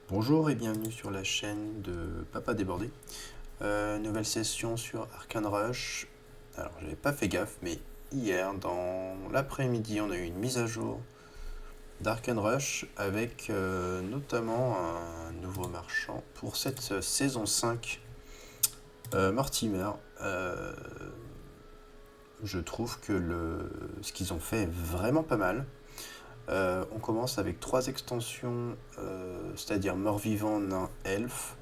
Bonjour et bienvenue sur la chaîne de Papa Débordé. Nouvelle session sur Arcane Rush. Alors j'avais pas fait gaffe, mais hier dans l'après-midi on a eu une mise à jour d'Arcane Rush avec notamment un nouveau marchand pour cette saison 5, Mortimer. Je trouve que ce qu'ils ont fait est vraiment pas mal. On commence avec 3 extensions, c'est-à-dire mort-vivant, nain, elfe.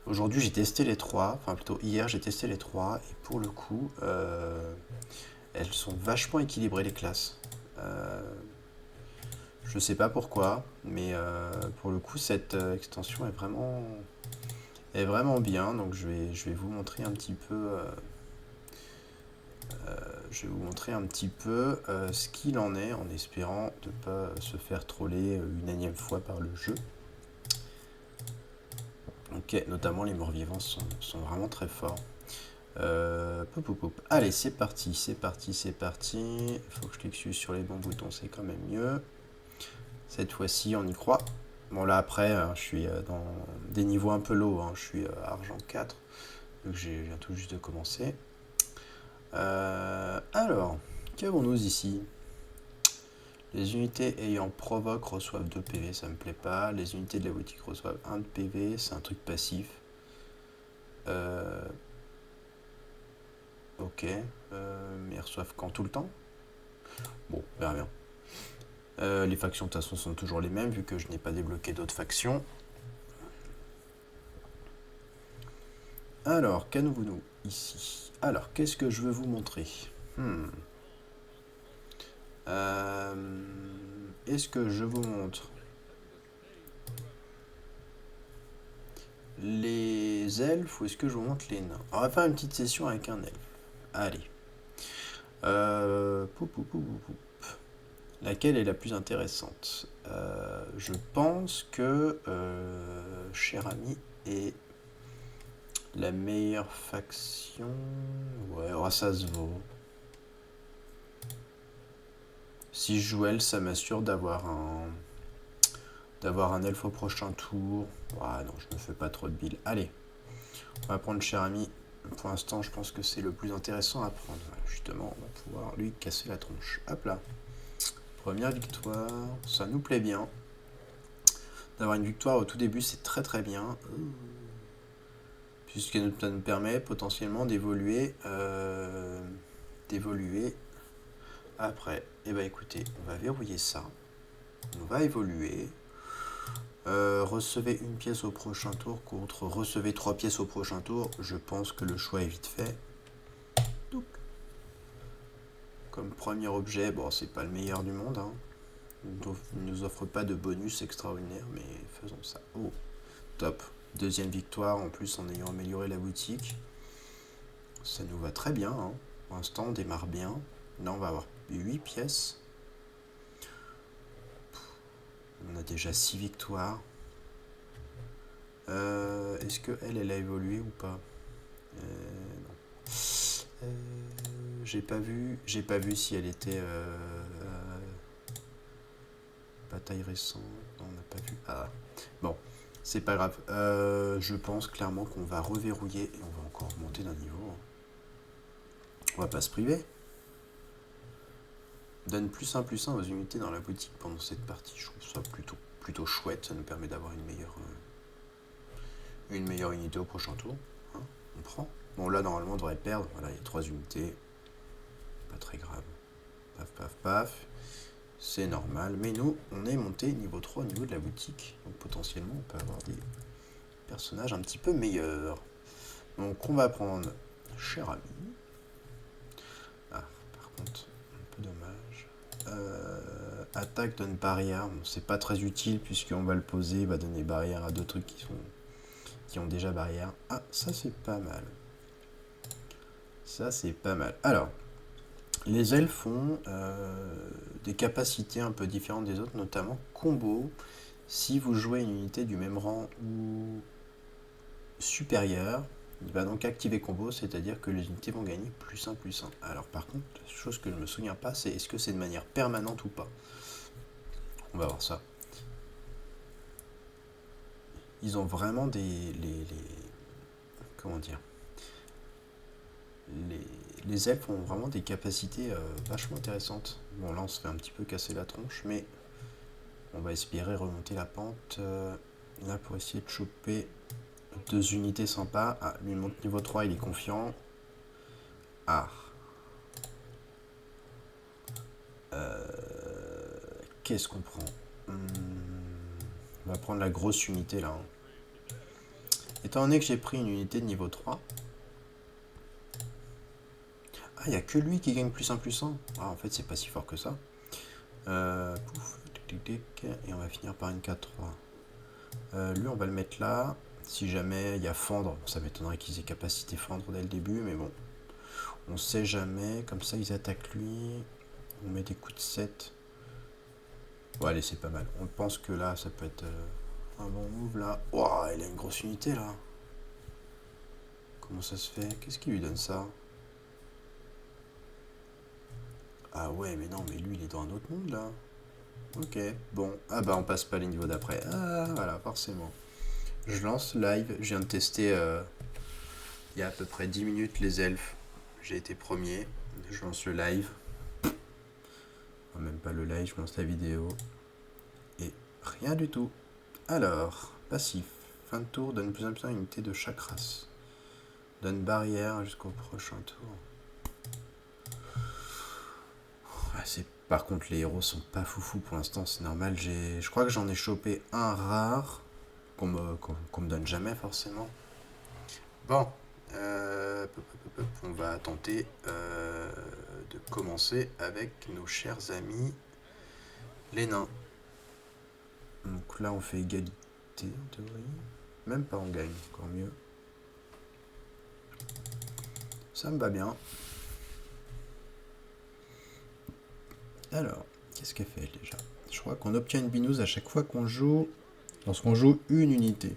Aujourd'hui j'ai testé les 3, enfin plutôt hier j'ai testé les 3, et pour le coup, elles sont vachement équilibrées les classes. Je sais pas pourquoi, mais pour le coup cette extension est vraiment bien, donc je vais vous montrer un petit peu... je vais vous montrer un petit peu ce qu'il en est, en espérant de ne pas se faire troller une énième fois par le jeu. Ok, notamment les morts-vivants sont vraiment très forts. Allez, c'est parti, c'est parti, c'est parti. Il faut que je clique sur les bons boutons, c'est quand même mieux. Cette fois-ci, on y croit. Bon, là, après, je suis dans des niveaux un peu low. Je suis argent 4, donc je viens tout juste de commencer. Alors, qu'avons-nous ici? Les unités ayant provoque reçoivent 2 PV, ça me plaît pas. Les unités de la boutique reçoivent 1 de PV, c'est un truc passif. Ok, mais ils reçoivent quand tout le temps? Bon, on verra bien. Les factions de toute façon sont toujours les mêmes vu que je n'ai pas débloqué d'autres factions. Alors, qu'avons-nous ici? Alors, qu'est-ce que je veux vous montrer? Est-ce que je vous montre les elfes ou est-ce que je vous montre les nains? On va faire une petite session avec un elfe. Allez. Laquelle est la plus intéressante? Je pense que Cher Ami est la meilleure faction. Ouais, oh, ça se vaut. Si je joue elle, ça m'assure d'avoir un elfe au prochain tour. Ah non, je me fais pas trop de billes. Allez, on va prendre Cher Ami. Pour l'instant, je pense que c'est le plus intéressant à prendre. Justement, on va pouvoir lui casser la tronche. Hop là. Première victoire. Ça nous plaît bien. D'avoir une victoire au tout début, c'est très très bien. Puisque ça nous permet potentiellement d'évoluer. Après. Et bah écoutez, on va verrouiller ça. On va évoluer. Recevez une pièce au prochain tour contre recevez 3 pièces au prochain tour. Je pense que le choix est vite fait. Donc, comme premier objet, bon, c'est pas le meilleur du monde. Il ne nous offre pas de bonus extraordinaire, mais faisons ça. Oh, top. Deuxième victoire, en plus en ayant amélioré la boutique. Ça nous va très bien. Pour l'instant, on démarre bien. Là, on va avoir 8 pièces. On a déjà 6 victoires. Est-ce qu'elle a évolué ou pas? Non. J'ai pas vu si elle était bataille récente. Non, on n'a pas vu. Ah, bon, c'est pas grave. Je pense clairement qu'on va reverrouiller et on va encore monter d'un niveau. On va pas se priver. Donne +1 +1 aux unités dans la boutique pendant cette partie. Je trouve ça plutôt chouette. Ça nous permet d'avoir une meilleure unité au prochain tour. On prend. Bon, là, normalement, on devrait perdre. Voilà, il y a 3 unités. Pas très grave. Paf, paf, paf. C'est normal. Mais nous, on est monté niveau 3 au niveau de la boutique. Donc, potentiellement, on peut avoir des personnages un petit peu meilleurs. Donc, on va prendre Cher Ami. Ah, par contre, un peu dommage. Attaque donne barrière. Bon, c'est pas très utile puisqu'on va le poser. Il va donner barrière à 2 trucs qui ont déjà barrière. Ah, ça, c'est pas mal. Ça, c'est pas mal. Alors, les elfes ont des capacités un peu différentes des autres, notamment combo. Si vous jouez une unité du même rang ou supérieur, Il va donc activer combo, c'est-à-dire que les unités vont gagner +1/+1. Alors par contre, la chose que je ne me souviens pas, c'est est-ce que c'est de manière permanente ou pas. On va voir ça. Ils ont vraiment comment dire, les elfes ont vraiment des capacités vachement intéressantes. Bon, là on se fait un petit peu casser la tronche, mais on va espérer remonter la pente là pour essayer de choper 2 unités sympas. Ah, lui monte niveau 3, il est confiant. Ah. Qu'est-ce qu'on prend? On va prendre la grosse unité là. Étant donné que j'ai pris une unité de niveau 3. Ah, il n'y a que lui qui gagne +1/+1. Ah, en fait, c'est pas si fort que ça. Pouf, tic, tic, tic, et on va finir par une 4-3. Lui, on va le mettre là. Si jamais il y a fendre, ça m'étonnerait qu'ils aient capacité fendre dès le début, mais bon. On sait jamais. Comme ça, ils attaquent lui. On met des coups de 7. Bon, allez, c'est pas mal. On pense que là, ça peut être un bon move là. Ouah, il a une grosse unité là. Comment ça se fait? Qu'est-ce qui lui donne ça? Ah ouais, mais non, mais lui, il est dans un autre monde là. Ok, bon. Ah bah, on passe pas les niveaux d'après. Ah, voilà, forcément. Je lance live. Je viens de tester il y a à peu près 10 minutes les elfes. J'ai été premier. Je lance le live. Enfin, même pas le live, je lance la vidéo. Et rien du tout. Alors, passif. Fin de tour, donne plus en plus une unité de chaque race. Donne barrière jusqu'au prochain tour. Par contre, les héros sont pas foufou pour l'instant, c'est normal. Je crois que j'en ai chopé un rare qu'on me donne jamais forcément. Bon, on va tenter de commencer avec nos chers amis les nains. Donc là, on fait égalité en théorie. Même pas, on gagne, encore mieux. Ça me va bien. Alors, qu'est-ce qu'elle fait déjà? Je crois qu'on obtient une binouse à chaque fois qu'on joue, lorsqu'on joue une unité.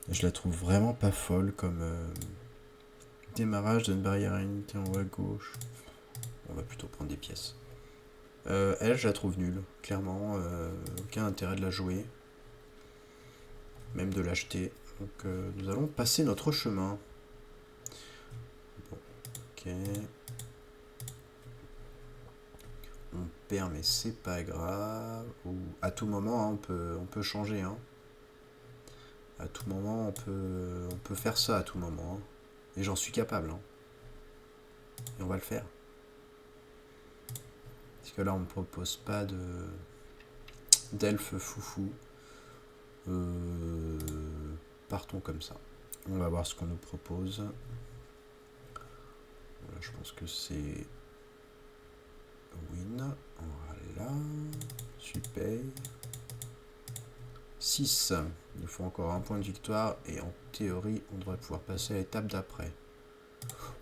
Je la trouve vraiment pas folle comme démarrage d'une barrière à unité en haut à gauche. On va plutôt prendre des pièces. Elle, je la trouve nulle, clairement. Aucun intérêt de la jouer. Même de l'acheter. Donc nous allons passer notre chemin. Bon, ok. On perd, mais c'est pas grave. Ou à tout moment, hein, on peut changer. Hein. À tout moment, on peut faire ça à tout moment. Hein. Et j'en suis capable. Hein. Et on va le faire. Parce que là, on ne me propose pas d'elfe foufou. Partons comme ça. On va voir ce qu'on nous propose. Voilà, je pense que c'est win. Voilà. Super. 6. Il nous faut encore un point de victoire. Et en théorie, on devrait pouvoir passer à l'étape d'après.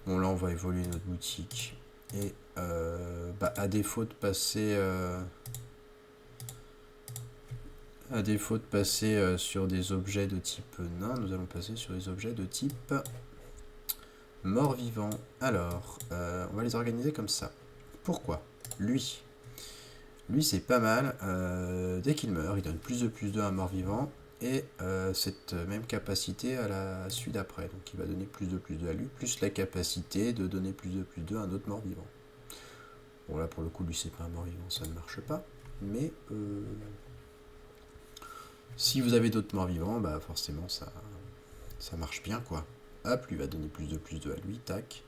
Bon, là, on va évoluer notre boutique. Et à défaut de passer... sur des objets de type nain, nous allons passer sur des objets de type mort-vivant. Alors, on va les organiser comme ça. Pourquoi? Lui, c'est pas mal. Dès qu'il meurt, il donne +2/+2 à un mort-vivant. Et cette même capacité à la suite d'après. Donc il va donner +2/+2 à lui, plus la capacité de donner +2/+2 à un autre mort-vivant. Bon là pour le coup, lui c'est pas un mort-vivant, ça ne marche pas. Mais... si vous avez d'autres morts vivants, bah forcément ça marche bien quoi. Hop, lui va donner +2/+2 à lui, tac.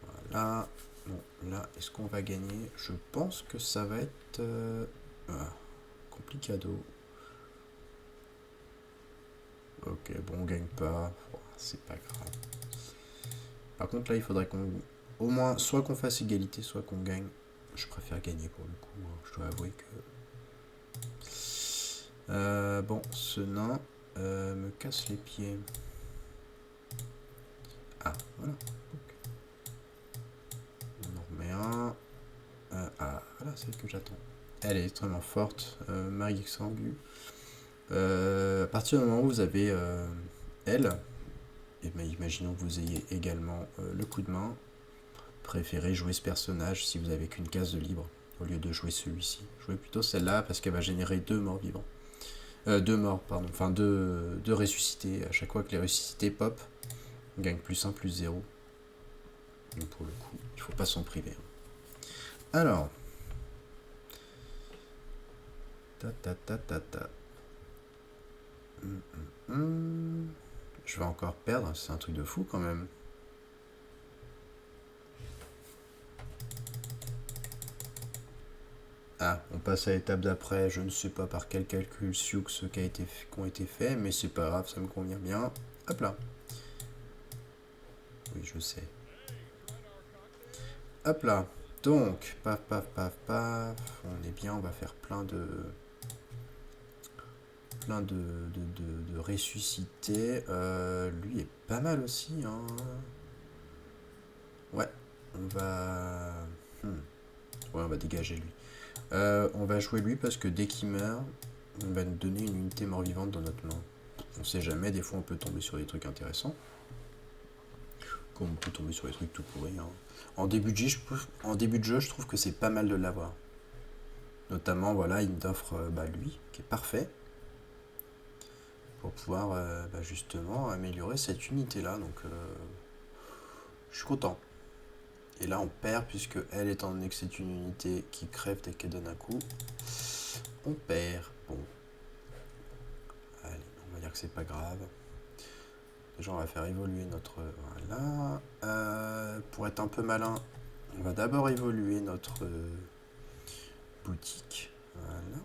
Voilà. Bon, là, est-ce qu'on va gagner? Je pense que ça va être complicado. Ok, bon, on gagne pas. C'est pas grave. Par contre, là, il faudrait qu'on... au moins, soit qu'on fasse égalité, soit qu'on gagne. Je préfère gagner pour le coup. Hein. Je dois avouer que... bon, ce nain me casse les pieds. Ah, voilà. On en remet un. Voilà, celle que j'attends. Elle est extrêmement forte. Marie Sangu. À partir du moment où vous avez elle, Et bien, imaginons que vous ayez également le coup de main. Préférez jouer ce personnage si vous n'avez qu'une case de libre, au lieu de jouer celui-ci. Jouez plutôt celle-là parce qu'elle va générer 2 morts vivants. 2 morts, pardon. Enfin, 2 ressuscités. À chaque fois que les ressuscités pop, on gagne +1, +0. Donc pour le coup, il ne faut pas s'en priver. Alors. Je vais encore perdre, c'est un truc de fou quand même. Ah, on passe à l'étape d'après, je ne sais pas par quel calcul Sioux qui ont été faits, mais c'est pas grave, ça me convient bien. Hop là. Oui, je sais. Hop là. Donc, paf, paf, paf, paf. On est bien, on va faire plein de ressuscités. Lui est pas mal aussi. Hein. Ouais, on va... Ouais, on va dégager lui. On va jouer lui parce que dès qu'il meurt, on va nous donner une unité mort-vivante dans notre main. On sait jamais, des fois on peut tomber sur des trucs intéressants. Comme on peut tomber sur des trucs tout pourris. Hein. En début de jeu, je trouve que c'est pas mal de l'avoir. Notamment, voilà, il m'offre lui, qui est parfait. Pour pouvoir justement améliorer cette unité-là. Donc, je suis content. Et là, on perd, puisque elle, étant donné que c'est une unité qui crève dès qu'elle donne un coup, on perd. Bon. Allez, on va dire que c'est pas grave. Déjà, on va faire évoluer notre... Voilà. Pour être un peu malin, on va d'abord évoluer notre boutique. Voilà.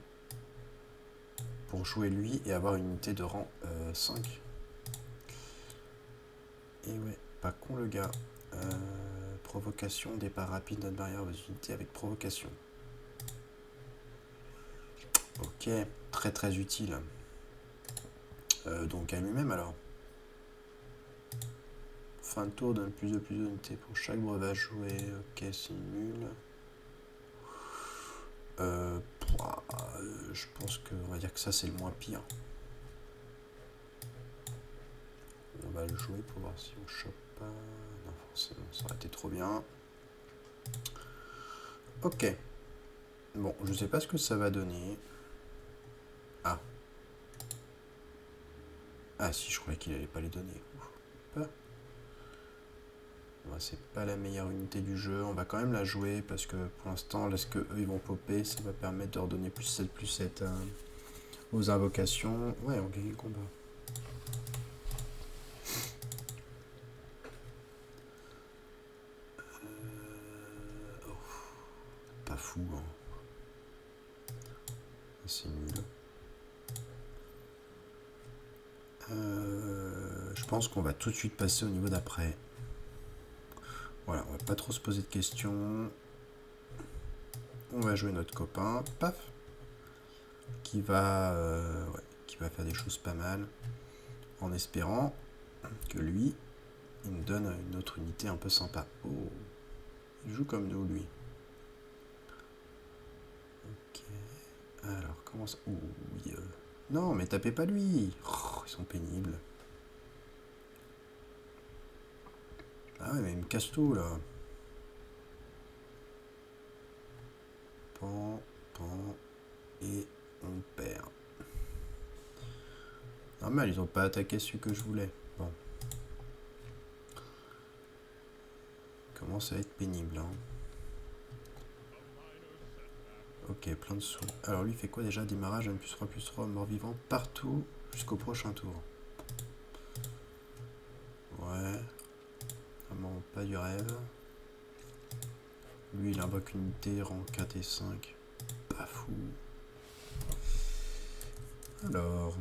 Pour jouer lui et avoir une unité de rang 5. Et ouais, pas con le gars. Provocation, départ rapide, notre barrière aux unités avec provocation. Ok, très très utile. Donc à lui-même alors. Fin de tour donne plus de unités pour chaque breuvage joué. Ok, c'est nul. Je pense qu'on va dire que ça c'est le moins pire. On va le jouer pour voir si on chope pas. Non, forcément, ça aurait été trop bien. Ok. Bon, je sais pas ce que ça va donner. Ah. Ah si, je croyais qu'il allait pas les donner. Pas. Ouais, c'est pas la meilleure unité du jeu. On va quand même la jouer parce que pour l'instant, là, ce que eux ils vont popper, ça va permettre de redonner +7/+7 aux invocations. Ouais, on gagne le combat. Pas fou, hein. C'est nul. Je pense qu'on va tout de suite passer au niveau d'après. Voilà, on va pas trop se poser de questions. On va jouer notre copain, paf, qui va faire des choses pas mal, en espérant que lui, il me donne une autre unité un peu sympa. Oh, il joue comme nous, lui. Ok. Alors, comment ça... Ouh, oui, non, mais tapez pas lui. Oh, ils sont pénibles. Ah ouais, mais il me casse tout, là. Pan, et on perd. Normal, ils ont pas attaqué celui que je voulais. Bon. Commence à être pénible, hein. Ok, plein de sous. Alors lui, il fait quoi déjà? Démarrage, +3/+3, mort-vivant partout jusqu'au prochain tour. Ouais. Vraiment pas du rêve. Lui, il invoque une unité, rang 4 et 5. Pas fou. Alors...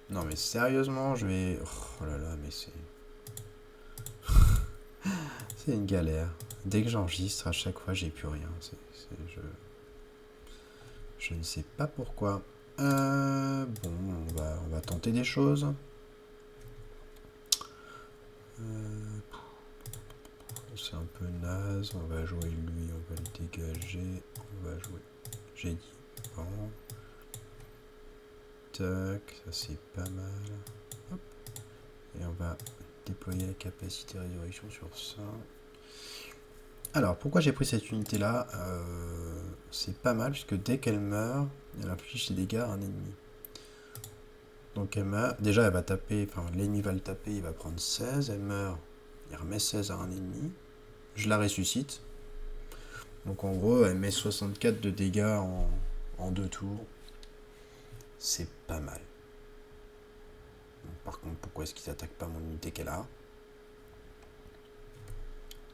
Non mais sérieusement, je vais... Oh là là, mais c'est... c'est une galère. Dès que j'enregistre, à chaque fois, j'ai plus rien. Je ne sais pas pourquoi. Bon, on va tenter des choses. c'est un peu naze. On va jouer lui, on va le dégager. On va jouer. J'ai dit. Bon. Tac, ça c'est pas mal. Hop. Et on va déployer la capacité de résurrection sur ça. Alors, pourquoi j'ai pris cette unité là? C'est pas mal, puisque dès qu'elle meurt, elle inflige ses dégâts à un ennemi. Donc elle meurt, déjà elle va taper, enfin l'ennemi va le taper, il va prendre 16, elle meurt, il remet 16 à un ennemi, je la ressuscite. Donc en gros, elle met 64 de dégâts en 2 tours. C'est pas mal. Donc, par contre, pourquoi est-ce qu'ils attaquent pas mon unité qu'elle a?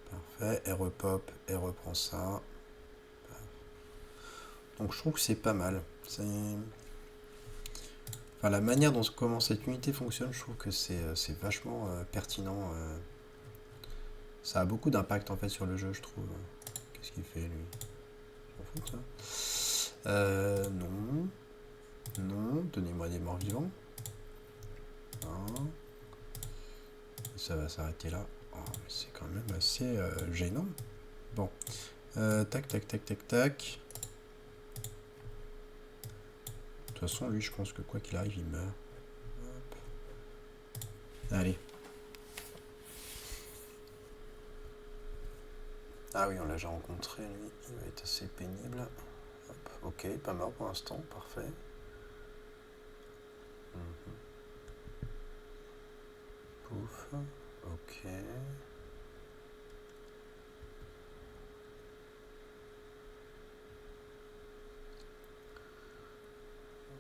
Parfait, elle repop, elle reprend ça. Donc je trouve que c'est pas mal. Enfin, la manière dont comment cette unité fonctionne, je trouve que c'est vachement pertinent. Ça a beaucoup d'impact en fait sur le jeu, je trouve. Qu'est-ce qu'il fait lui? Je m'en fous de ça. Non. Non, donnez-moi des morts vivants. Hein. Ça va s'arrêter là. Oh, mais c'est quand même assez gênant. Bon. Tac, tac, tac, tac, tac. De toute façon, lui, je pense que quoi qu'il arrive, il meurt. Hop. Allez. Ah oui, on l'a déjà rencontré, lui. Il va être assez pénible. Hop. Ok, pas mort pour l'instant. Parfait. Pouf. Ok.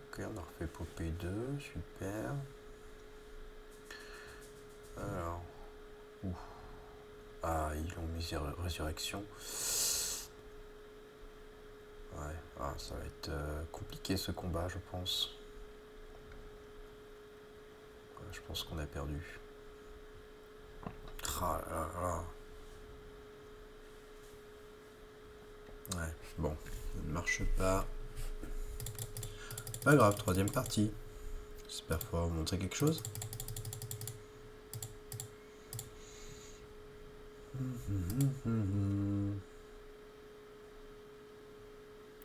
Ok, on a refait popper 2. Super. Alors. Ouf. Ah, ils ont mis résurrection. Ouais, ah, ça va être compliqué ce combat, je pense. Ouais, je pense qu'on a perdu. Ah là là. Ouais, bon, ça ne marche pas. Pas grave, troisième partie. J'espère pouvoir vous montrer quelque chose.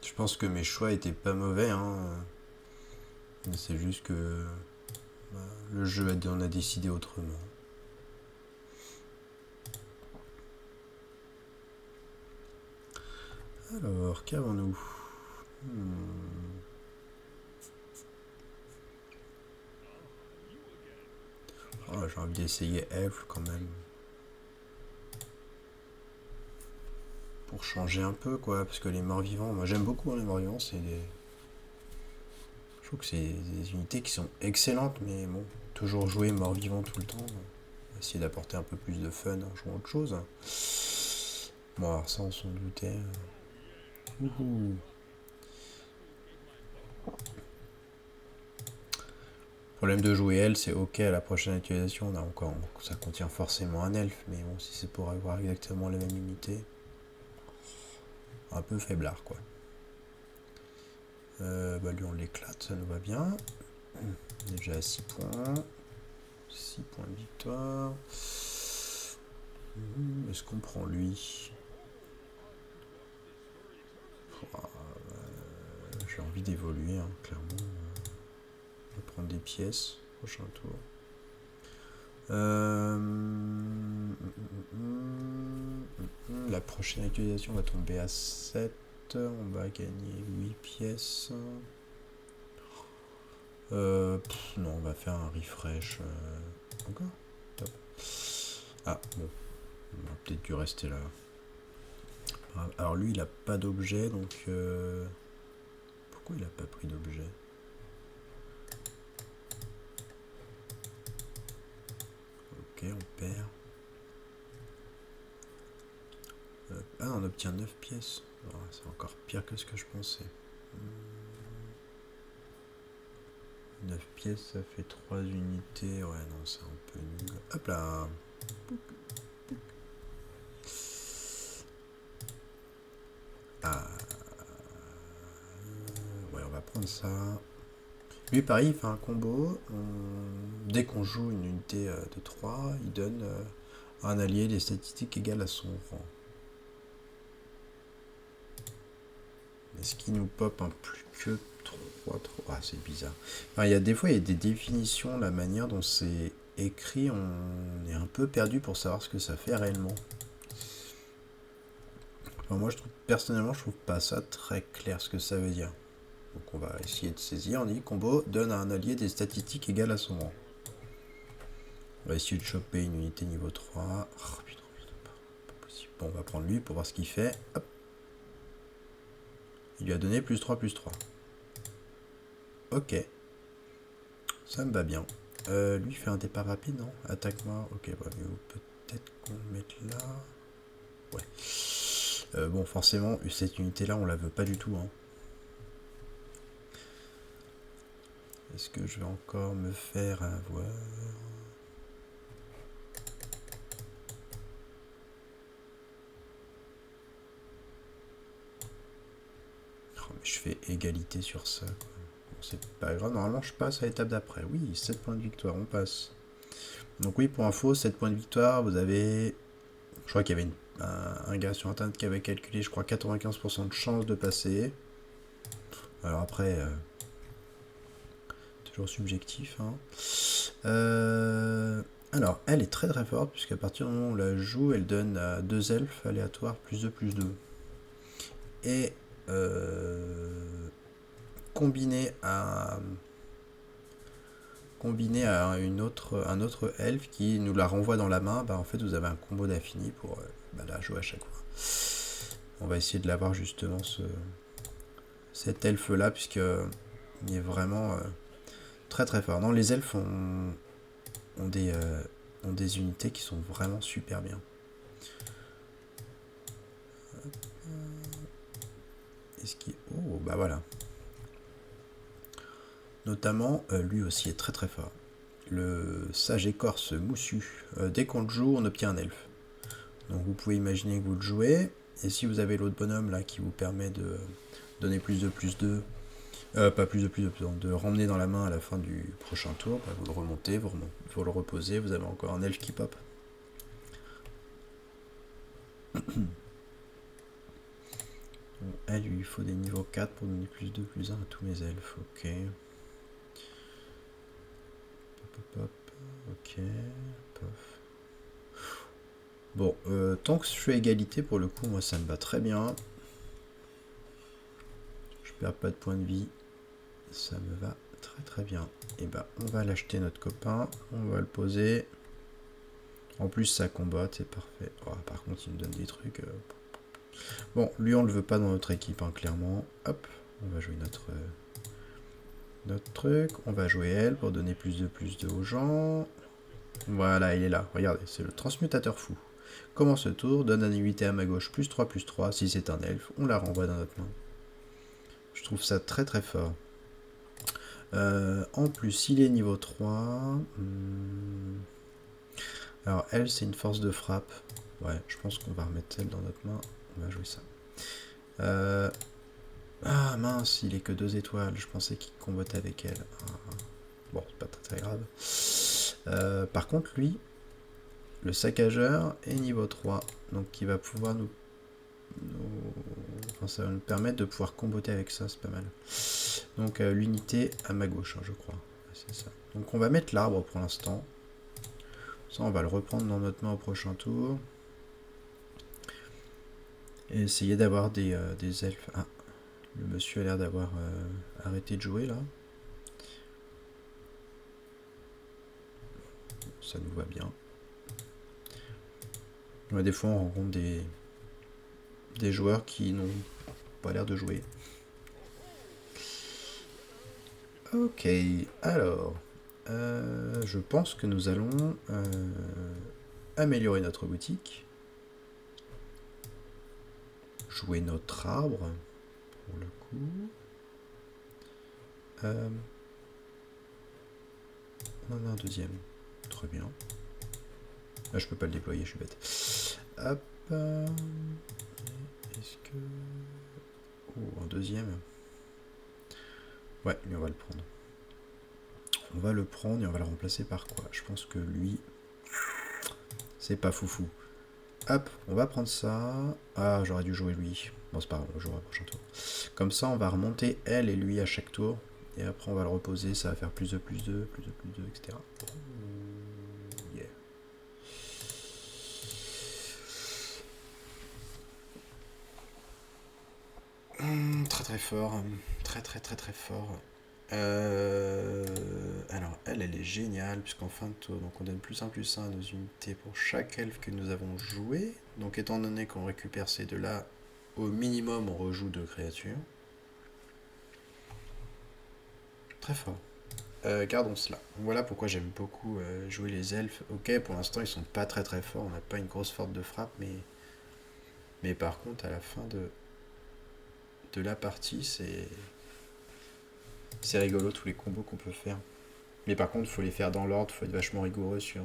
Je pense que mes choix étaient pas mauvais, hein. C'est juste que le jeu en a décidé autrement. Alors, qu'avons-nous? Oh, j'ai envie d'essayer Elf quand même. Pour changer un peu, quoi. Parce que les morts vivants, moi j'aime beaucoup les morts vivants, c'est des. Je trouve que c'est des unités qui sont excellentes, mais bon, toujours jouer mort vivant tout le temps. Essayer d'apporter un peu plus de fun en jouant autre chose. Bon, alors ça, on s'en doutait. Ouhou. Le problème de jouer elle, c'est ok, à la prochaine actualisation, on a encore, ça contient forcément un elfe, mais bon, si c'est pour avoir exactement la même unité, un peu faiblard, quoi. Bah lui, on l'éclate, ça nous va bien. Déjà à 6 points. 6 points de victoire. Est-ce qu'on prend lui? J'ai envie d'évoluer, hein, clairement. On va prendre des pièces. Prochain tour. La prochaine actualisation va tomber à 7. On va gagner 8 pièces. Non, on va faire un refresh. Encore top. Ah, bon. On va peut-être dû rester là. Alors lui, il a pas d'objet, donc... Pourquoi il a pas pris d'objet? Ok, on perd. Ah, on obtient 9 pièces. Oh, c'est encore pire que ce que je pensais. 9 pièces, ça fait 3 unités. Ouais, non, c'est un peu nul. Hop là. Ah. Ouais, on va prendre ça. Lui, pareil, il fait un combo. Dès qu'on joue une unité de 3, il donne Un allié des statistiques égales à son rang. Est-ce qu'il nous pop un plus que 3? Ah, c'est bizarre. Enfin, il y a des fois, il y a des définitions, la manière dont c'est écrit, on est un peu perdu pour savoir ce que ça fait réellement. Enfin, moi, personnellement, je trouve pas ça très clair ce que ça veut dire. Donc on va essayer de saisir. On dit combo donne à un allié des statistiques égales à son rang. On va essayer de choper une unité niveau 3. Oh, putain, pas possible. Bon, on va prendre lui pour voir ce qu'il fait. Hop. Il lui a donné plus 3, plus 3. Ok. Ça me va bien. Lui fait un départ rapide, non? Attaque-moi. Ok, bah, peut-être qu'on le mette là. Ouais. Bon, forcément, cette unité-là, on la veut pas du tout. Hein. Est-ce que je vais encore me faire avoir? Oh, mais je fais égalité sur ça. Quoi. Bon, c'est pas grave, normalement je passe à l'étape d'après. Oui, 7 points de victoire, on passe. Donc oui, pour info, 7 points de victoire, vous avez... Je crois qu'il y avait un gars sur internet qui avait calculé, je crois, 95% de chance de passer. Alors après... toujours subjectif. Hein. Alors, elle est très très forte, puisqu'à partir du moment où on la joue, elle donne à 2 elfes aléatoires plus 2 plus 2. Et combiné à un autre elfe qui nous la renvoie dans la main, bah en fait vous avez un combo d'infini pour la jouer à chaque fois. On va essayer de l'avoir justement cet elfe là, puisque il est vraiment très très fort. Non, les elfes ont des unités qui sont vraiment super bien. Est-ce qu'il... Oh, bah voilà. Notamment, lui aussi est très très fort. Le sage écorce moussu. Dès qu'on le joue, on obtient un elfe. Donc vous pouvez imaginer que vous le jouez. Et si vous avez l'autre bonhomme là qui vous permet de donner plus de plus 2, pas plus de plus 2, de ramener dans la main à la fin du prochain tour, bah vous le remontez, vous le reposez, vous avez encore un elfe qui pop. Elle, il faut des niveaux 4 pour donner plus 2, plus 1 à tous mes elfes. Ok. Ok. Pof. Bon, tant que je fais égalité, pour le coup, moi ça me va très bien. Je perds pas de points de vie. Ça me va très très bien. Et bah, on va l'acheter notre copain. On va le poser. En plus, ça combat, c'est parfait. Oh, par contre, il me donne des trucs. Bon, lui, on le veut pas dans notre équipe, hein, clairement. Hop, on va jouer notre truc. On va jouer elle pour donner plus de aux gens. Voilà, il est là. Regardez, c'est le transmutateur fou. Commence le tour, donne un unité à ma gauche, plus 3, plus 3. Si c'est un elfe, on la renvoie dans notre main. Je trouve ça très très fort. En plus, il est niveau 3. Alors, elle, c'est une force de frappe. Ouais, je pense qu'on va remettre elle dans notre main. On va jouer ça. Ah mince, il est que 2 étoiles. Je pensais qu'il combattait avec elle. Bon, c'est pas très grave. Par contre, lui, le saccageur est niveau 3. Donc, il va pouvoir enfin, ça va nous permettre de pouvoir comboter avec ça, c'est pas mal. Donc, l'unité à ma gauche, hein, je crois. C'est ça. Donc, on va mettre l'arbre pour l'instant. Ça, on va le reprendre dans notre main au prochain tour. Et essayer d'avoir des elfes. Ah, le monsieur a l'air d'avoir arrêté de jouer là. Ça nous va bien. Ouais, des fois, on rencontre des joueurs qui n'ont pas l'air de jouer. Ok, alors, je pense que nous allons améliorer notre boutique. Jouer notre arbre, pour le coup. On en a un deuxième. Très bien. Là, je peux pas le déployer, je suis bête. Hop. Est-ce que... Oh, un deuxième. Ouais, lui, on va le prendre. On va le prendre et on va le remplacer par quoi? Je pense que lui... C'est pas foufou. Hop, on va prendre ça. Ah, j'aurais dû jouer lui. Bon, c'est pas grave, on jouera au prochain tour. Comme ça, on va remonter elle et lui à chaque tour. Et après, on va le reposer. Ça va faire plus de, etc. Yeah. Très très fort. Très fort. Alors, elle est géniale, puisqu'en fin de tour, donc on donne +1 +1 à nos unités pour chaque elfe que nous avons joué. Donc, étant donné qu'on récupère ces deux-là, au minimum, on rejoue 2 créatures. Très fort. Gardons cela. Voilà pourquoi j'aime beaucoup jouer les elfes. Ok, pour l'instant, ils sont pas très forts. On n'a pas une grosse force de frappe, mais par contre, à la fin de la partie, c'est rigolo tous les combos qu'on peut faire. Mais par contre, il faut les faire dans l'ordre, il faut être vachement rigoureux sur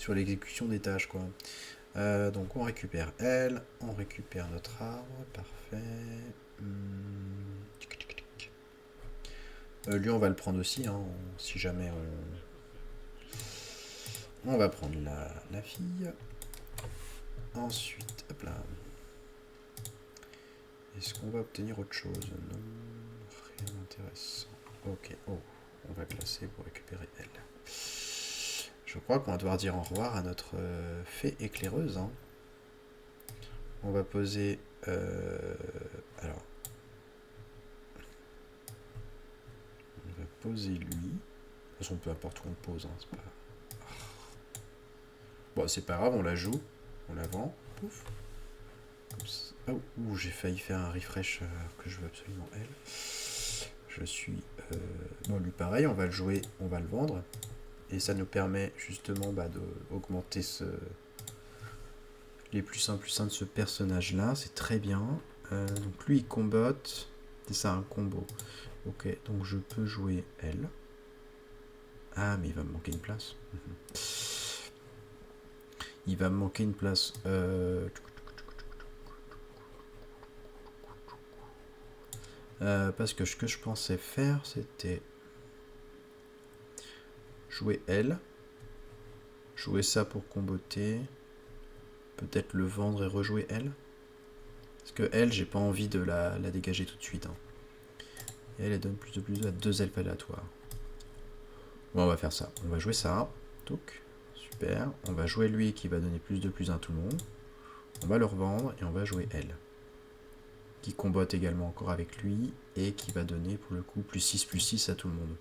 l'exécution des tâches, quoi. Donc on récupère elle, on récupère notre arbre, parfait. Lui, on va le prendre aussi, hein, si jamais on va prendre la fille. Ensuite, hop là. Est-ce qu'on va obtenir autre chose? Non, rien d'intéressant. Ok, oh, on va classer pour récupérer elle. Je crois qu'on va devoir dire au revoir à notre fée éclaireuse. Hein. On va poser... alors... On va poser lui. De toute façon, peu importe où on le pose. Hein, c'est pas... Bon, c'est pas grave, on la joue. On la vend. Pouf. Oh, j'ai failli faire un refresh alors que je veux absolument elle. Je suis... Bon, lui pareil, on va le jouer, on va le vendre. Et ça nous permet justement d'augmenter les +1/+1 de ce personnage-là. C'est très bien. Donc lui, il combotte. C'est ça, un combo. Ok, donc je peux jouer elle. Ah, mais il va me manquer une place. Il va me manquer une place. Parce que ce que je pensais faire, c'était jouer elle. Jouer ça pour comboter. Peut-être le vendre et rejouer elle. Parce que elle, j'ai pas envie de la dégager tout de suite. Hein. Et elle donne +2/+2 à 2 elfes aléatoires. Bon, on va faire ça. On va jouer ça. Donc, super. On va jouer lui qui va donner +2/+1 à tout le monde. On va le revendre et on va jouer elle. Qui combotte également encore avec lui. Et qui va donner pour le coup +6/+6 à tout le monde.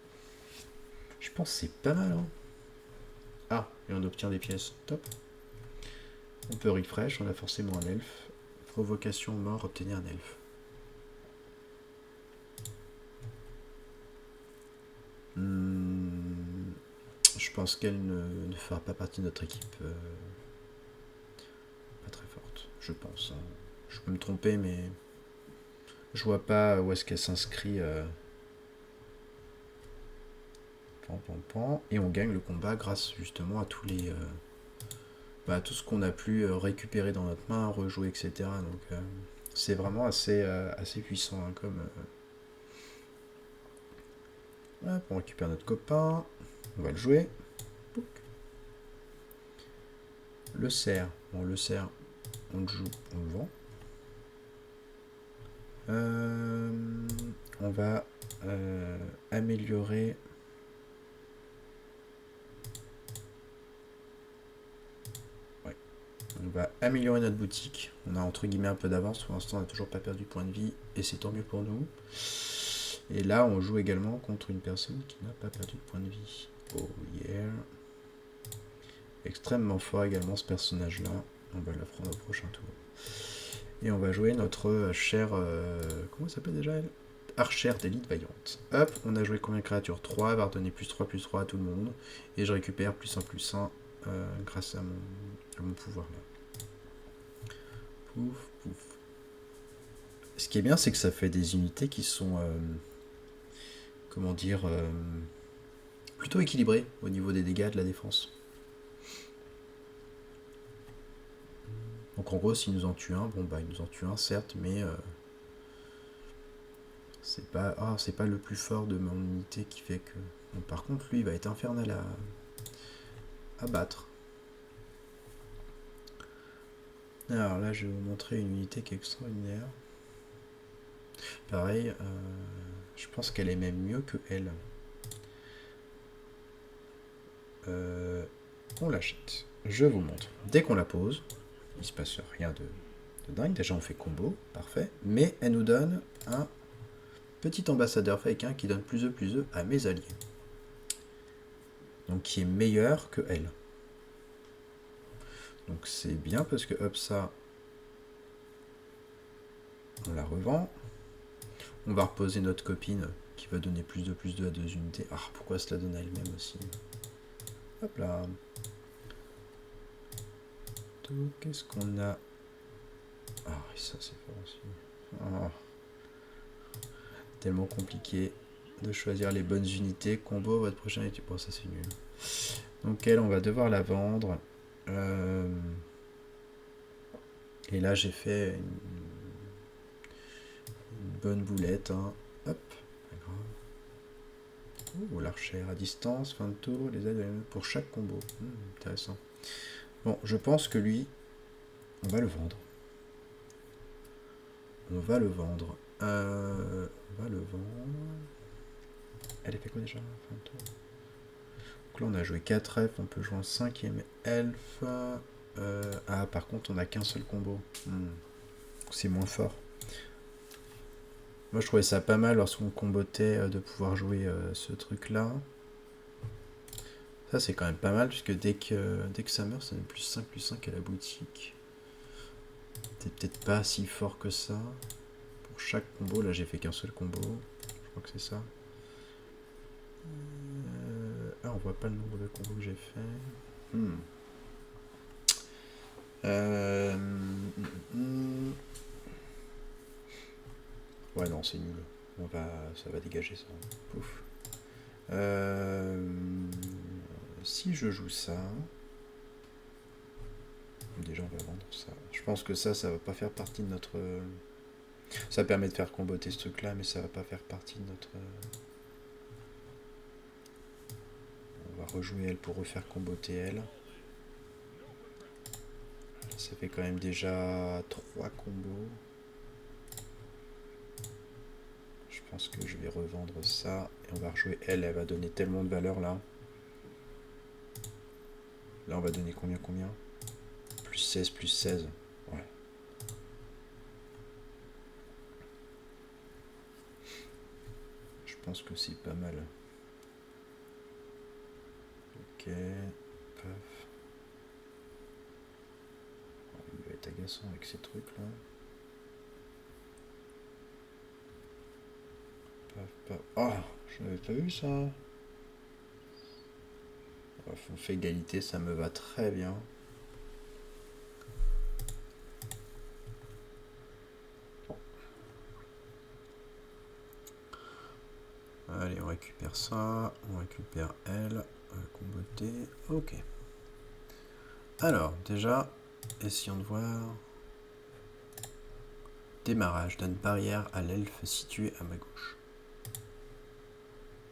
Je pense que c'est pas mal. Hein. Ah, et on obtient des pièces. Top. On peut refresh, on a forcément un elfe. Provocation mort, obtenir un elfe. Je pense qu'elle ne fera pas partie de notre équipe. Pas très forte, je pense. Hein. Je peux me tromper, mais je vois pas où est-ce qu'elle s'inscrit. Et on gagne le combat grâce justement à tous les... tout ce qu'on a pu récupérer dans notre main, rejouer, etc. Donc c'est vraiment assez puissant hein, comme... Hop, on récupère notre copain. On va le jouer. Le cerf. Bon, le cerf, on le joue, on le vend. On va améliorer... Ouais. On va améliorer notre boutique. On a entre guillemets un peu d'avance. Pour l'instant, on n'a toujours pas perdu de points de vie. Et c'est tant mieux pour nous. Et là, on joue également contre une personne qui n'a pas perdu de points de vie. Oh yeah. Extrêmement fort également ce personnage-là. On va le prendre au prochain tour. Et on va jouer notre chère... comment ça s'appelle déjà elle? Archère d'élite vaillante. Hop, on a joué combien de créatures? 3, elle va redonner +3/+3 à tout le monde. Et je récupère +1/+1 grâce à mon pouvoir là. Pouf, pouf. Ce qui est bien, c'est que ça fait des unités qui sont... comment dire... plutôt équilibrées au niveau des dégâts de la défense. Donc en gros, s'il nous en tue un, bon bah il nous en tue un certes, mais c'est pas le plus fort de mon unité qui fait que... Bon, par contre, lui, il va être infernal à battre. Alors là, je vais vous montrer une unité qui est extraordinaire. Pareil, je pense qu'elle est même mieux que elle. On l'achète. Je vous montre. Dès qu'on la pose, il se passe rien de dingue. Déjà, on fait combo, parfait. Mais elle nous donne un petit ambassadeur faïquin qui donne plus de à mes alliés. Donc, qui est meilleur que elle. Donc, c'est bien parce que hop, ça, on la revend. On va reposer notre copine qui va donner plus de à 2 unités. Ah, pourquoi se la donne à elle-même aussi? Hop là. Donc, qu'est-ce qu'on a? Ah, et ça, c'est fort aussi. Oh. Tellement compliqué de choisir les bonnes unités. Combo, votre prochaine étude. Bon, ça, c'est nul. Donc, elle, on va devoir la vendre. Et là, j'ai fait une bonne boulette. Hein. Hop. Pas grave. Oh, l'archère à distance, fin de tour, les aides pour chaque combo. Intéressant. Bon, je pense que lui, on va le vendre. On va le vendre. Elle a fait quoi déjà? Fin de tour. Donc là, on a joué 4 elfes, on peut jouer un 5e elfe. Ah, par contre, on n'a qu'un seul combo. C'est moins fort. Moi, je trouvais ça pas mal lorsqu'on combotait de pouvoir jouer ce truc-là. Ça, c'est quand même pas mal, puisque dès que ça meurt, ça donne +5 à la boutique. C'est peut-être pas si fort que ça. Pour chaque combo, là, j'ai fait qu'un seul combo. Je crois que c'est ça. Ah, on voit pas le nombre de combos que j'ai fait. Ouais, non, c'est nul. Ça va dégager ça. Pouf. Si je joue ça... Déjà, on va vendre ça. Je pense que ça va pas faire partie de notre... Ça permet de faire comboter ce truc-là, mais ça va pas faire partie de notre... On va rejouer elle pour refaire comboter elle. Ça fait quand même déjà 3 combos. Je pense que je vais revendre ça. Et on va rejouer elle. Elle va donner tellement de valeur là. Là, on va donner combien? +16, +16. Ouais. Je pense que c'est pas mal. Ok. Paf. Il va être agaçant avec ces trucs là. Paf, paf. Oh, je n'avais pas vu ça. Bref, on fait égalité, ça me va très bien. Allez, on récupère ça, on récupère elle, comboter, ok. Alors, déjà, essayons de voir. Démarrage, donne barrière à l'elfe situé à ma gauche.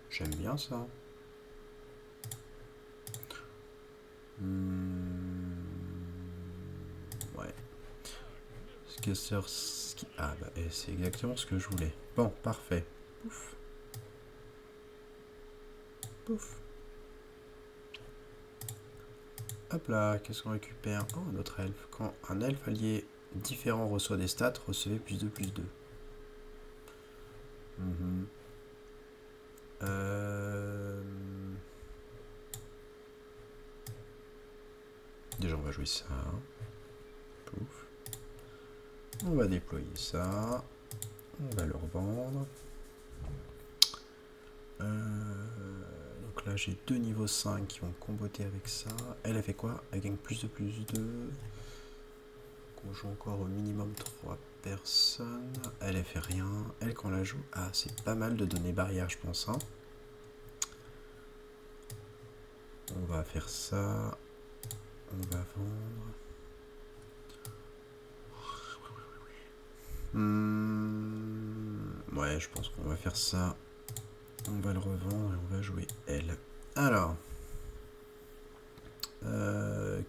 J'aime bien ça. Ouais. Ah bah, c'est exactement ce que je voulais. Bon, parfait. Pouf. Pouf. Hop là, qu'est-ce qu'on récupère? Oh, notre elfe. Quand un elfe allié différent reçoit des stats, recevez +2, +2. Déjà, on va jouer ça. Pouf. On va déployer ça. On va le revendre. Donc là, j'ai 2 niveaux 5 qui vont comboter avec ça. Elle a fait quoi? Elle gagne +2, +2. On joue encore au minimum 3 personnes. Elle a fait rien. Elle, quand on la joue... Ah, c'est pas mal de donner barrière, je pense. Hein. On va faire ça. On va vendre. Ouais, je pense qu'on va faire ça. On va le revendre et on va jouer elle. Alors.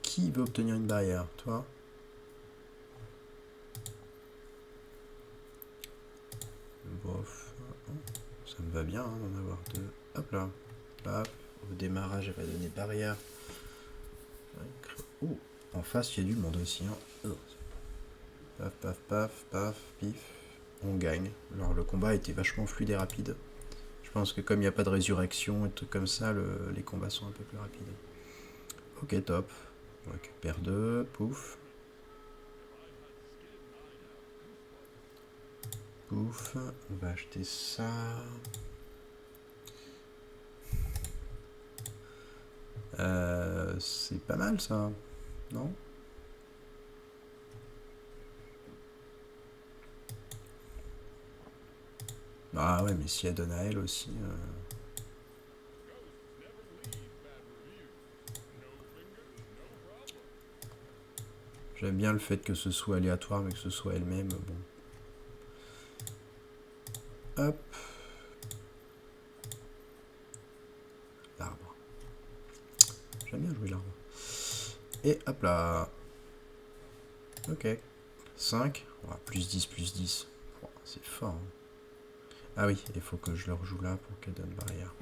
Qui veut obtenir une barrière? Toi? va bien hein, d'en avoir 2. Hop là. Paf. Au démarrage, elle va donner barrière. Ouh, en face, il y a du monde aussi. Hein. Paf, paf, paf, paf, pif. On gagne. Alors, le combat était vachement fluide et rapide. Je pense que comme il n'y a pas de résurrection et trucs comme ça, les combats sont un peu plus rapides. Ok, top. On récupère 2. Pouf. Pouf. On va acheter ça. C'est pas mal ça, non? Ah ouais, mais si elle donne à elle aussi. J'aime bien le fait que ce soit aléatoire, mais que ce soit elle-même. Bon. Hop. L'arbre. J'aime bien jouer l'arbre. Et hop là. Ok. 5. Oh, plus 10, plus 10. Oh, c'est fort. Hein. Ah oui, il faut que je le rejoue là pour qu'elle donne barrière.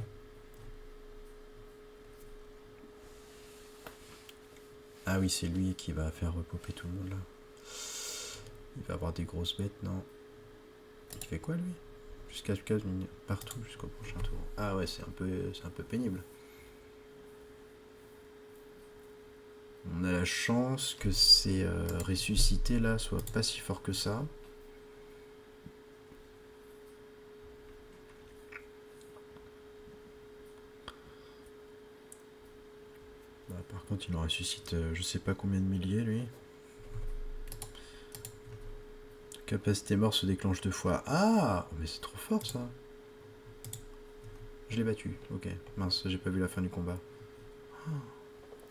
Ah oui, c'est lui qui va faire repopper tout le monde là. Il va avoir des grosses bêtes, non? Il fait quoi lui? Jusqu'à partout jusqu'au prochain tour. Ah ouais, c'est un peu pénible. On a la chance que ces ressuscités là soient pas si forts que ça. Bah, par contre, il en ressuscite je sais pas combien de milliers lui. Capacité mort se déclenche 2 fois. Ah, mais c'est trop fort ça. Je l'ai battu. Ok, mince, j'ai pas vu la fin du combat.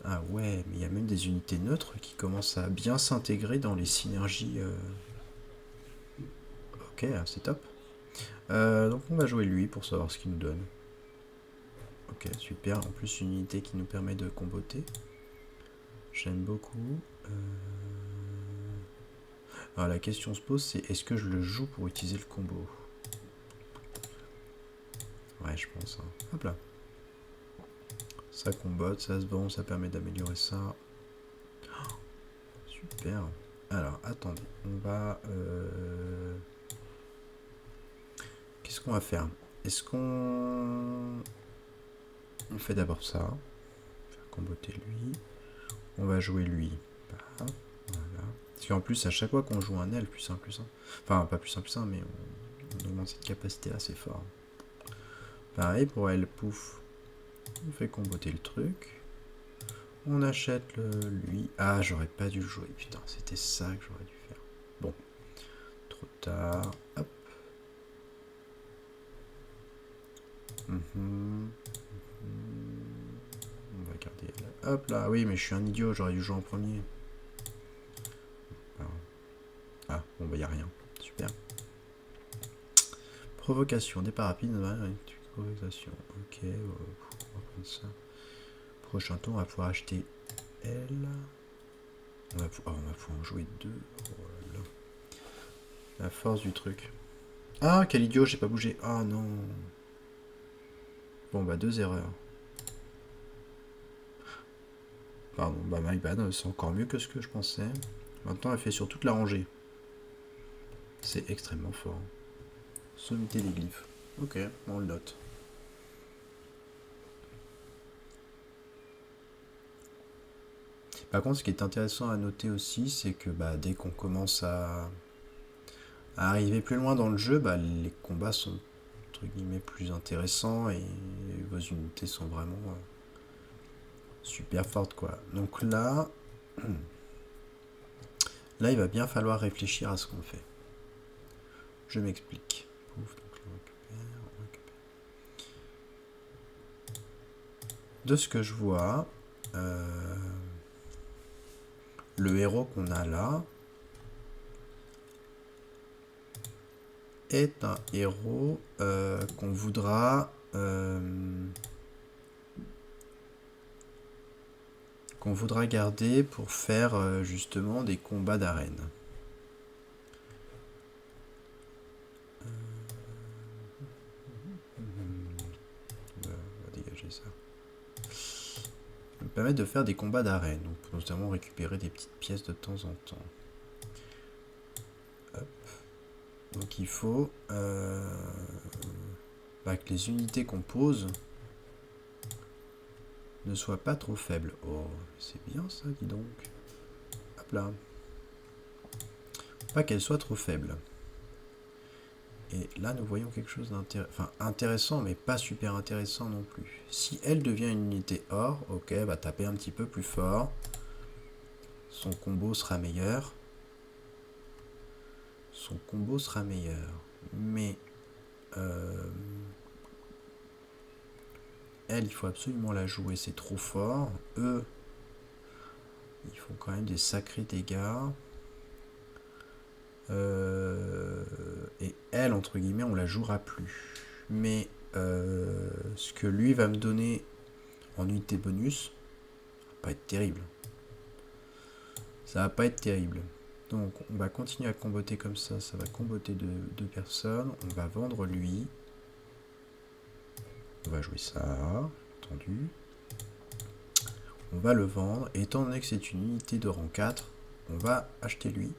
Ah ouais, mais il y a même des unités neutres qui commencent à bien s'intégrer dans les synergies. Ok, c'est top. Donc on va jouer lui pour savoir ce qu'il nous donne. Ok, super. En plus, une unité qui nous permet de comboter. J'aime beaucoup. Alors la question se pose, c'est est-ce que je le joue pour utiliser le combo? Ouais, je pense. Hein. Hop là. Ça combote, ça se vend, ça permet d'améliorer ça. Oh, super. Alors, attendez. On va... Qu'est-ce qu'on va faire? Est-ce qu'on... On fait d'abord ça. On va comboter lui. On va jouer lui. Voilà. Parce qu'en plus, à chaque fois qu'on joue un L, plus 1, plus 1. Enfin, pas plus 1, plus 1, mais on augmente cette capacité assez fort. Pareil pour elle, pouf. On fait comboter le truc. On achète lui. Ah, j'aurais pas dû le jouer. Putain, c'était ça que j'aurais dû faire. Bon. Trop tard. Hop. On va garder là. Hop là. Oui, mais je suis un idiot. J'aurais dû jouer en premier. Ah, bon, bah, y a rien. Super. Provocation. Départ rapide. Provocation. Ok. On va prendre ça. Prochain tour, on va pouvoir acheter elle. On va pouvoir en jouer 2. Oh là là. La force du truc. Ah, quel idiot, j'ai pas bougé. Ah non. Bon, bah 2 erreurs. Pardon, bah my bad, c'est encore mieux que ce que je pensais. Maintenant, elle fait sur toute la rangée. C'est extrêmement fort. Sommité des glyphes. Ok, on le note. Par contre, ce qui est intéressant à noter aussi, c'est que bah, dès qu'on commence à arriver plus loin dans le jeu, bah, les combats sont entre guillemets plus intéressants et vos unités sont vraiment super fortes quoi. Donc là, il va bien falloir réfléchir à ce qu'on fait. Je m'explique. De ce que je vois, le héros qu'on a là est un héros qu'on voudra garder pour faire justement des combats d'arène. permettre de faire des combats d'arène. Donc, on peut notamment récupérer des petites pièces de temps en temps. Hop. Donc, il faut que les unités qu'on pose ne soient pas trop faibles. Oh, c'est bien ça, dis donc. Hop là. Pas qu'elles soient trop faibles. Et là, nous voyons quelque chose intéressant, mais pas super intéressant non plus. Si elle devient une unité or, ok, elle va taper un petit peu plus fort. Son combo sera meilleur. Son combo sera meilleur. Mais elle, il faut absolument la jouer, c'est trop fort. Eux, ils font quand même des sacrés dégâts. Et elle, entre guillemets, on la jouera plus. Mais ce que lui va me donner en unité bonus, ça va pas être terrible. Ça va pas être terrible. Donc on va continuer à comboter comme ça. Ça va comboter deux personnes. On va vendre lui. On va jouer ça, entendu. On va le vendre. Et étant donné que c'est une unité de rang 4, on va acheter lui.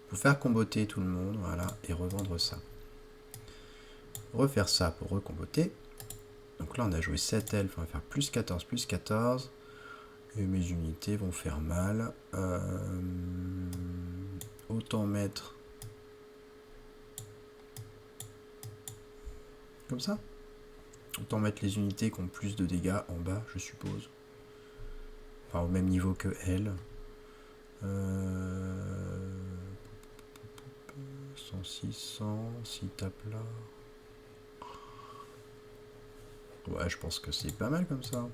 Pour faire comboter tout le monde, voilà, et revendre ça. Refaire ça pour recomboter. Donc là, on a joué 7 elfes, on va faire plus 14, plus 14. Et mes unités vont faire mal. Autant mettre... comme ça. Autant mettre les unités qui ont plus de dégâts en bas, je suppose. Enfin, au même niveau que elle. 106, 100, s'il tape là. Ouais, je pense que c'est pas mal comme ça.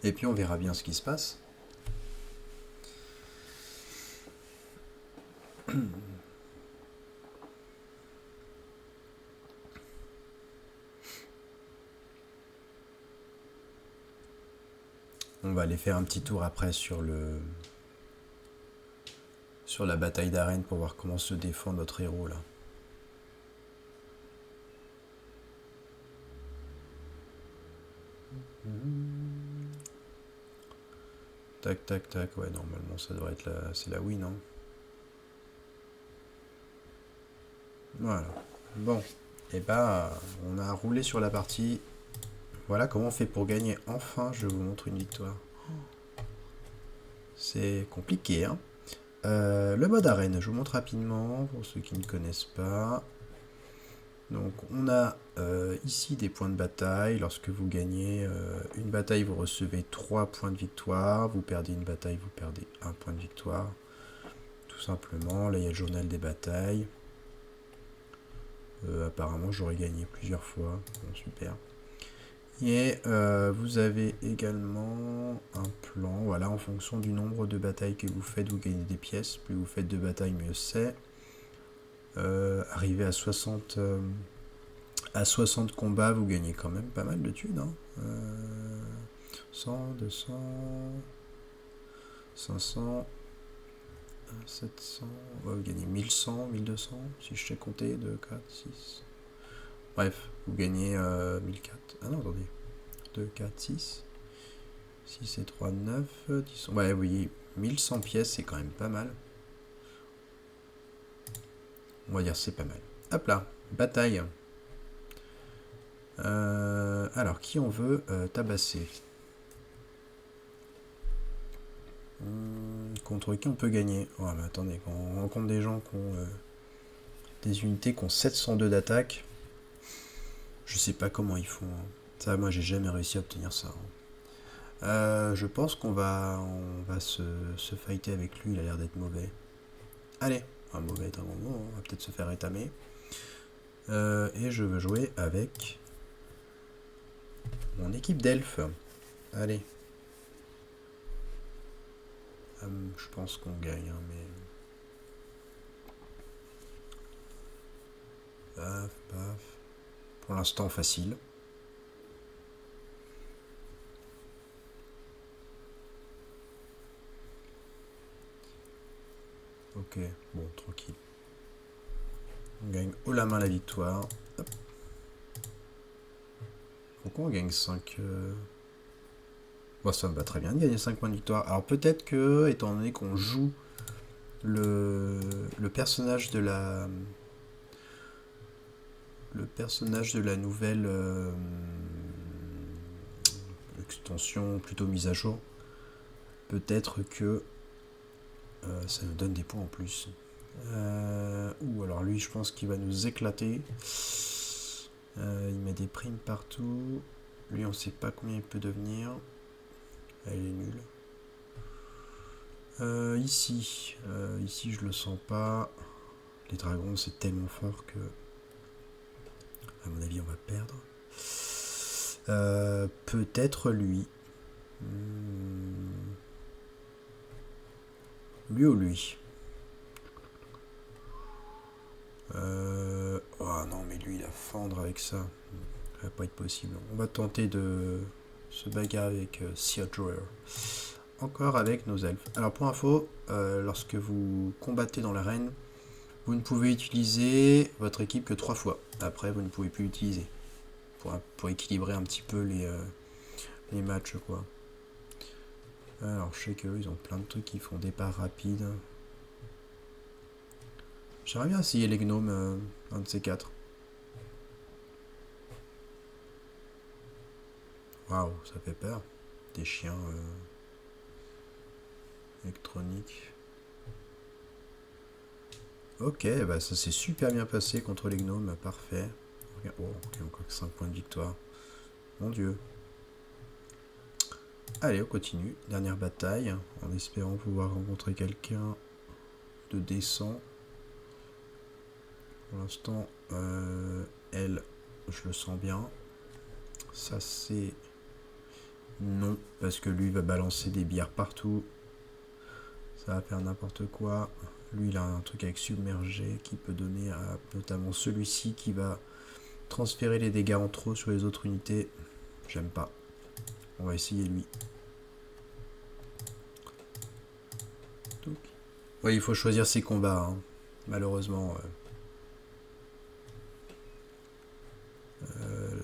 Et puis on verra bien ce qui se passe. On va aller faire un petit tour après sur la bataille d'arène pour voir comment se défend notre héros là. Tac, tac, tac. Ouais, normalement, ça devrait être c'est la win, hein. Voilà. Bon. Et bah, on a roulé sur la partie. Voilà comment on fait pour gagner. Enfin, je vous montre une victoire. C'est compliqué, hein. Le mode arène, je vous montre rapidement pour ceux qui ne connaissent pas. Donc on a ici des points de bataille. Lorsque vous gagnez une bataille, vous recevez 3 points de victoire. Vous perdez une bataille, vous perdez 1 point de victoire. Tout simplement. Là, il y a le journal des batailles. Apparemment, j'aurais gagné plusieurs fois. Bon, super. Et vous avez également un plan. Voilà, en fonction du nombre de batailles que vous faites, vous gagnez des pièces. Plus vous faites de batailles, mieux c'est. Arrivé à 60 combats, vous gagnez quand même pas mal de thunes, hein. 100, 200, 500, 700, ouais, vous gagnez 1100, 1200, si je sais compter, 2, 4, 6. Bref, vous gagnez 1004. Ah non, attendez. 2, 4, 6. 6 et 3, 9, 10. Ouais, vous voyez, 1100 pièces, c'est quand même pas mal. On va dire c'est pas mal. Hop là, bataille. Alors, qui on veut tabasser? Contre qui on peut gagner? Ouais, mais attendez, quand on rencontre des gens qui ont des unités qui ont 702 d'attaque, je sais pas comment ils font, hein. Ça, moi, j'ai jamais réussi à obtenir ça, hein. Je pense qu'on va se fighter avec lui, il a l'air d'être mauvais. Allez, mauvais est un bon mot, on va peut-être se faire étamer. Et je veux jouer avec mon équipe d'elfes. Allez. Je pense qu'on gagne, hein, mais... Paf, paf. Pour l'instant, facile. Ok, bon, tranquille. On gagne haut la main la victoire. Hop. Pourquoi on gagne 5 Bon, ça me va très bien de gagner 5 points de victoire. Alors peut-être que, étant donné qu'on joue le personnage de la... Le personnage de la nouvelle extension, plutôt mise à jour, peut-être que ça nous donne des points en plus. Ou alors lui, je pense qu'il va nous éclater. Il met des primes partout. Lui, on sait pas combien il peut devenir. Elle est nulle. Ici, je le sens pas. Les dragons, c'est tellement fort que, à mon avis, on va perdre. Peut-être lui. Lui ou lui. Oh non, mais lui, il va fendre avec ça. Ça va pas être possible. On va tenter de se bagarrer avec Sir Drawer. Encore avec nos elfes. Alors pour info, lorsque vous combattez dans l'arène, vous ne pouvez utiliser votre équipe que 3 fois. Après, vous ne pouvez plus l'utiliser. Pour équilibrer un petit peu les matchs, quoi. Alors, je sais qu'eux, ils ont plein de trucs qui font départ rapide. J'aimerais bien essayer les gnomes, un de ces 4. Waouh, ça fait peur. Des chiens électroniques. Ok, bah ça s'est super bien passé contre les gnomes, parfait. Oh, ok, encore que 5 points de victoire. Mon dieu. Allez, on continue. Dernière bataille, en espérant pouvoir rencontrer quelqu'un de décent. Pour l'instant, elle, je le sens bien. Ça, c'est... Non, parce que lui, il va balancer des bières partout. Ça va faire n'importe quoi. Lui, il a un truc avec submergé qui peut donner à notamment celui-ci qui va transférer les dégâts en trop sur les autres unités. J'aime pas. On va essayer lui. Oui, il faut choisir ses combats, hein. Malheureusement.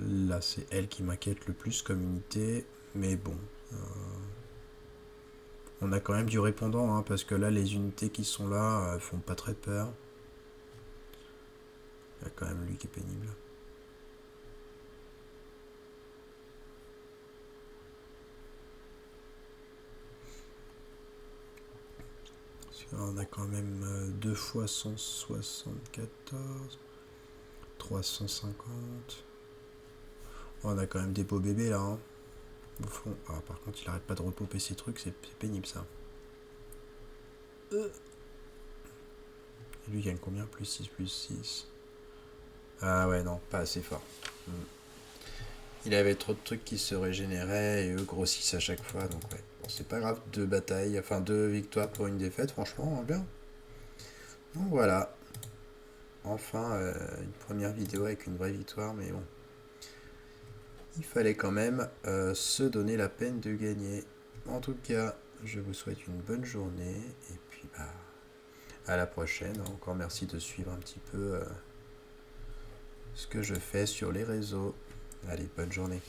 Là, c'est elle qui m'inquiète le plus comme unité. Mais bon. On a quand même du répondant, hein, parce que là, les unités qui sont là font pas très peur. Il y a quand même lui qui est pénible. On a quand même 2 fois 174, 350. On a quand même des beaux bébés là. Hein. Au fond. Ah, par contre, il arrête pas de repopper ces trucs, c'est pénible ça. Et lui, il gagne combien? Plus 6, plus 6. Ah ouais, non, pas assez fort. Il avait trop de trucs qui se régénéraient et eux grossissent à chaque fois, donc ouais. Bon, c'est pas grave, 2 batailles, enfin 2 victoires pour une défaite, franchement, bien. Donc voilà. Enfin, une première vidéo avec une vraie victoire, mais bon. Il fallait quand même se donner la peine de gagner. En tout cas, je vous souhaite une bonne journée, et puis bah, à la prochaine. Encore merci de suivre un petit peu ce que je fais sur les réseaux. Allez, bonne journée.